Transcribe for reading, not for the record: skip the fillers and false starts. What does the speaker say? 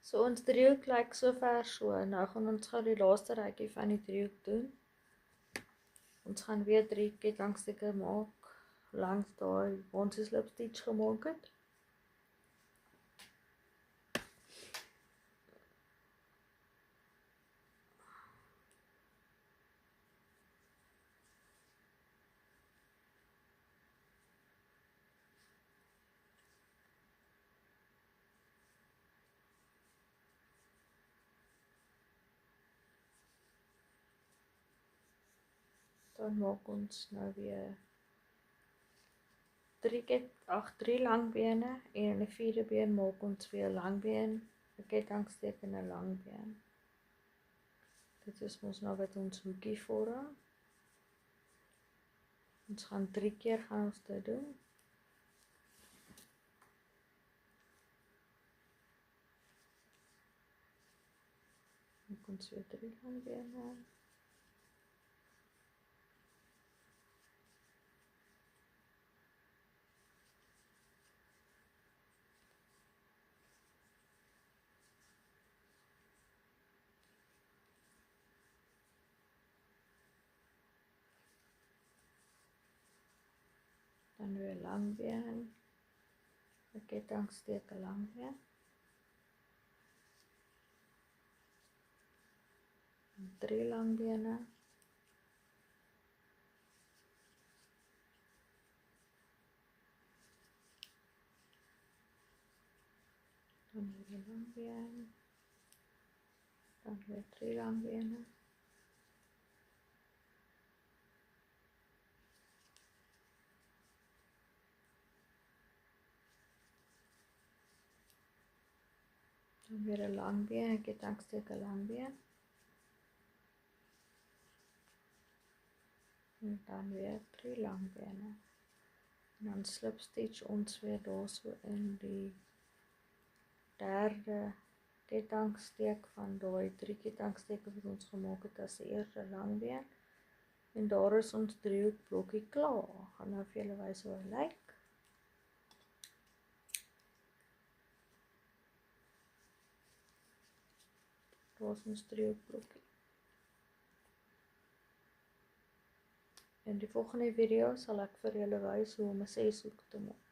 So ons driehoek lyk sover so. Nou gaan ons gou die laaste rytjie van die driehoek doen. Ons gaan weer 3 kettingstukke maak langs daai ons slip stitch gemaak het. Dan maak ons nou weer 3 lang bene en in die 4de been maak ons weer 'n lang been, 'n kettingstuk en 'n lang been. Dit is mos nou wat ons hoekie vorm. Ons gaan 3 keer gaan ons dit doen. Maak ons weer 3 lang bene. Dan weer lang been, 'n kettingstuk, 'n lang been. 3 lang bene. Dan weer 'n lang been. Dan weer 3 lang bene. Dan weer 'n lang been, 'n kettingstuk, 'n lang been. En dan weer 3 lang bene. En dan slip stitch ons weer daarso in die 3de kettingstuk van daai 3 kettingstukke wat ons gemaak het as die eerste lang been. En daar is ons driehoek blokkie klaar. Gaan nou vir julle wys hoe hy lyk. Daar is ons driehoek blokkie. In die volgende video sal ek vir julle wys hoe om 'n 6-hoek te maak.